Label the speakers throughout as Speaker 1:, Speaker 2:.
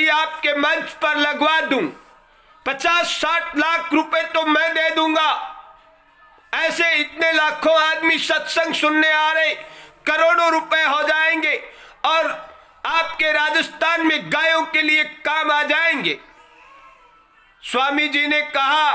Speaker 1: पेटी आपके मंच पर लगवा दूं, 50-60 लाख रुपए तो मैं दे दूंगा। ऐसे इतने लाखों आदमी सत्संग सुनने आ रहे, करोड़ों रुपए हो जाएंगे और आपके राजस्थान में गायों के लिए काम आ जाएंगे। स्वामी जी ने कहा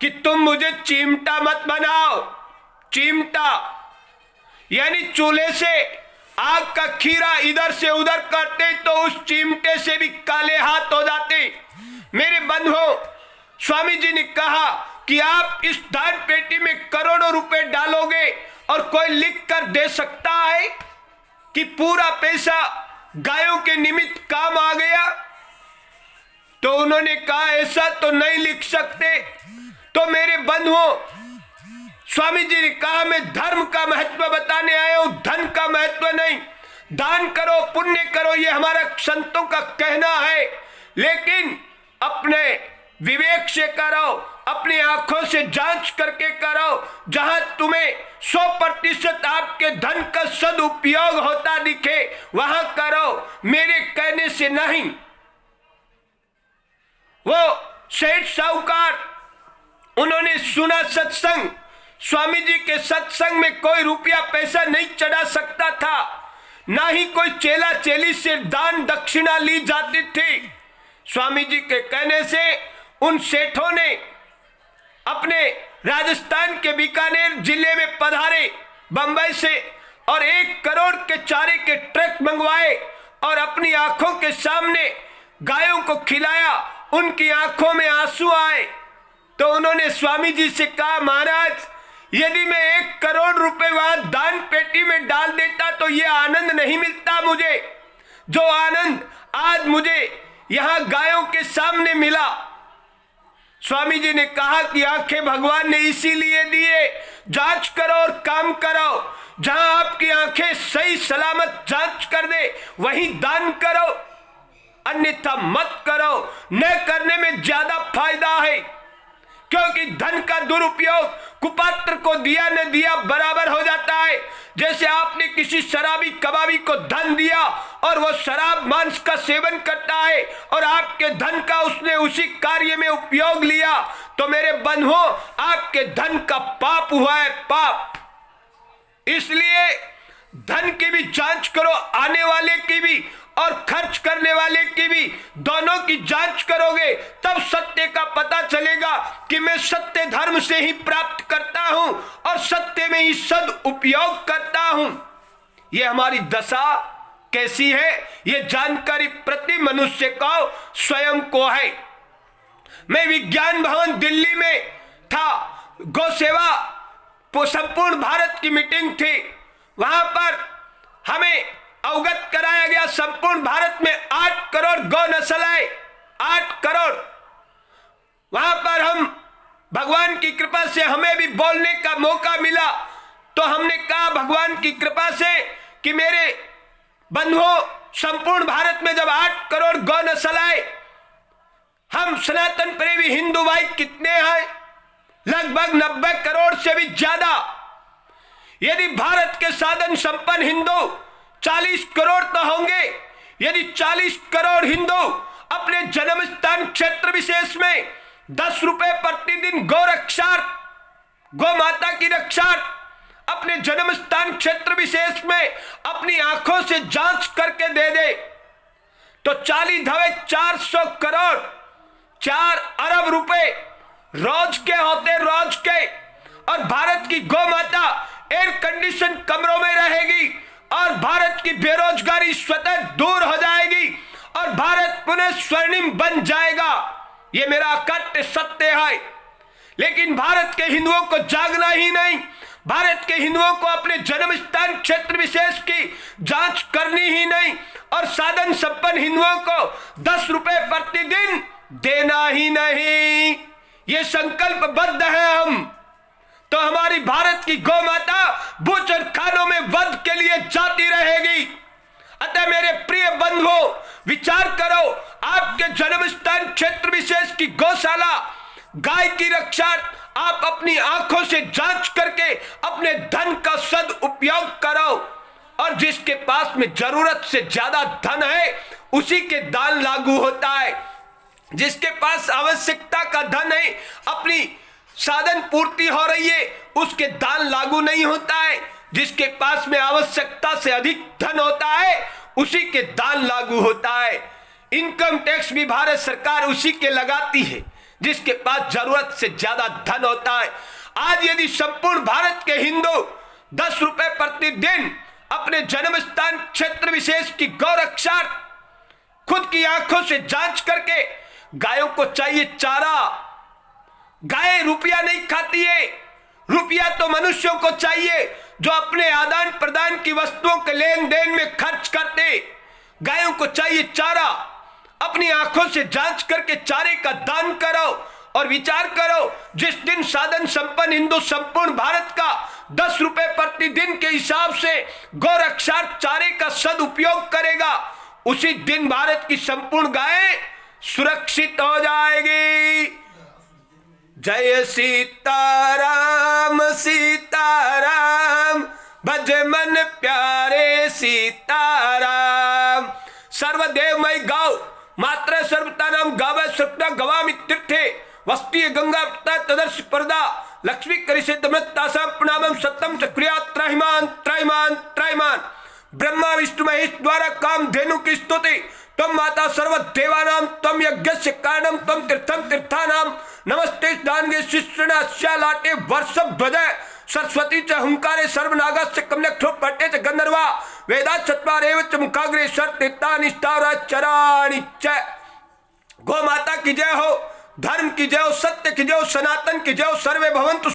Speaker 1: कि तुम मुझे चिमटा मत बनाओ। चिमटा यानी चूल्हे से आग का खीरा इधर से उधर करते तो उस चिमटे से भी काले हाथ हो जाते। मेरे बंधुओं, स्वामी जी ने कहा कि आप इस दान पेटी में करोड़ों रुपए डालोगे और कोई लिख कर दे सकता है कि पूरा पैसा गायों के निमित्त काम आ गया? तो उन्होंने कहा ऐसा तो नहीं लिख सकते। तो मेरे बंधुओं, स्वामी जी ने कहा मैं धर्म का महत्व बताने आया हूं, धन का महत्व नहीं। दान करो, पुण्य करो, ये हमारा संतों का कहना है, लेकिन अपने विवेक से करो, अपनी आंखों से जांच करके करो। जहां तुम्हें 100% आपके धन का सदुपयोग होता दिखे वहां करो, मेरे कहने से नहीं। वो सेठ साहूकार, उन्होंने सुना सत्संग, स्वामी जी के सत्संग में कोई रुपया पैसा नहीं चढ़ा सकता था, ना ही कोई चेला चेली से दान दक्षिणा ली जाती थी। स्वामी जी के कहने से उन सेठों ने अपने राजस्थान के बीकानेर जिले में पधारे बंबई से और 1 करोड़ के चारे के ट्रक मंगवाए और अपनी आंखों के सामने गायों को खिलाया। उनकी आंखों में आंसू आए तो उन्होंने स्वामी जी से कहा, महाराज यदि मैं 1 करोड़ रुपए वहां दान पेटी में डाल देता तो यह आनंद नहीं मिलता मुझे, जो आनंद आज मुझे यहां गायों के सामने मिला। स्वामी जी ने कहा कि आंखें भगवान ने इसीलिए दिए, जांच करो और काम करो। जहां आपकी आंखें सही सलामत जांच कर दे वहीं दान करो, अन्यथा मत करो। न करने में ज्यादा फायदा है, क्योंकि धन का दुरुपयोग कुपात्र को दिया न दिया बराबर हो जाता है। जैसे आपने किसी शराबी कबाबी को धन दिया और वो शराब मांस का सेवन करता है और आपके धन का उसने उसी कार्य में उपयोग लिया, तो मेरे बंधुओं आपके धन का पाप हुआ है, पाप। इसलिए धन की भी जांच करो, आने वाले की भी और खर्च करने वाले की भी, दोनों की जांच करोगे तब सत्य का पता चलेगा कि मैं सत्य धर्म से ही प्राप्त करता हूं और सत्य में ही सद उपयोग करता हूं। यह हमारी दशा कैसी है, यह जानकारी प्रति मनुष्य को स्वयं को है। मैं विज्ञान भवन दिल्ली में था, गौ सेवा संपूर्ण भारत की मीटिंग थी। वहां पर हमें अवगत कराया गया संपूर्ण भारत में 8 करोड़ गौ नस्ल है, 8 करोड़। वहां पर हम भगवान की कृपा से हमें भी बोलने का मौका मिला, तो हमने कहा भगवान की कृपा से कि मेरे बंधुओं संपूर्ण भारत में जब 8 करोड़ गौ नस्ल है, हम सनातन प्रेमी हिंदू भाई कितने हैं? लगभग 90 करोड़ से भी ज्यादा। यदि भारत के साधन संपन्न हिंदू 40 करोड़ तो होंगे। यदि 40 करोड़ हिंदू अपने जन्म स्थान क्षेत्र विशेष में 10 रुपए प्रतिदिन गौ रक्षार्थ, गौ माता की रक्षार्थ अपने जन्म स्थान क्षेत्र विशेष में अपनी आंखों से जांच करके दे दे तो 40 धवे 400 करोड़, 4 अरब रुपए रोज के होते, रोज के। और भारत की गौ माता एयर कंडीशन कमरों में रहेगी और भारत की बेरोजगारी स्वतः दूर हो जाएगी और भारत पुनः स्वर्णिम बन जाएगा। ये मेरा अकट्य सत्य है। लेकिन भारत के हिंदुओं को जागना ही नहीं, भारत के हिंदुओं को अपने जन्म स्थान क्षेत्र विशेष की जांच करनी ही नहीं और साधन संपन्न हिंदुओं को 10 रुपए प्रतिदिन देना ही नहीं। ये संकल्पबद्ध है हम, तो हमारी भारत की गौ माता बूचर खानों में वध के लिए जाती रहेगी। अतः मेरे प्रिय बंधुओं, विचार करो, आपके जन्म स्थान क्षेत्र विशेष की गौशाला गाय की रक्षा आप अपनी आंखों से जांच करके अपने धन का सद उपयोग करो। और जिसके पास में जरूरत से ज्यादा धन है उसी के दान लागू होता है। जिसके पास आवश्यकता का धन है, अपनी साधन पूर्ति हो रही है, उसके दान लागू नहीं होता है। जिसके पास में आवश्यकता से अधिक धन होता है उसी के दान लागू होता है। इनकम टैक्स भी भारत सरकार उसी के लगाती है जिसके पास जरूरत से ज्यादा धन होता है। आज यदि संपूर्ण भारत के हिंदू 10 रुपए प्रतिदिन अपने जन्म स्थान क्षेत्र विशेष की गौरक्षा खुद की आंखों से जांच करके, गायों को चाहिए चारा, गाय रुपया नहीं खाती है, रुपया तो मनुष्यों को चाहिए जो अपने आदान प्रदान की वस्तुओं के लेन देन में खर्च करते। गायों को चाहिए चारा, अपनी आंखों से जांच करके चारे का दान करो और विचार करो, जिस दिन साधन संपन्न हिंदू संपूर्ण भारत का 10 रुपए प्रतिदिन के हिसाब से गौरक्षा चारे का सदुपयोग करेगा, उसी दिन भारत की संपूर्ण गायें सुरक्षित हो जाएगी। जय सीताराम सीताराम, भज मन प्यारे सीताराम। सर्वदेवमय गौ मात्र सर्वता नाम गाव सर्वता गवामि तीर्थे, वस्ती गंगा तदर्श पर्दा, लक्ष्मी करिषे तमत्तासां प्रणामं सत्यं चक्रिया त्रैमान त्रैमान त्रैमान। ब्रह्मा विष्णु महेश द्वारा काम धेनु की स्तुति, तम माता सर्व देवानाम, तम यज्ञस्य कारणम, तम तीर्थम तीर्थानाम। नमस्ते दानगे शिष्यनाश्यालाटे वर्ष ध्वज, सरस्वती च हुंकारे सर्वनागस्य कमलक्षो पट्टे च गंधर्वा, वेदा चत्वारेव च मुखाग्रे सर्वतीर्थानि चराणि च। गौ माता की जय हो, धर्म की जय हो, सत्य की जय हो, सनातन की जय हो, सर्वे भवन्तु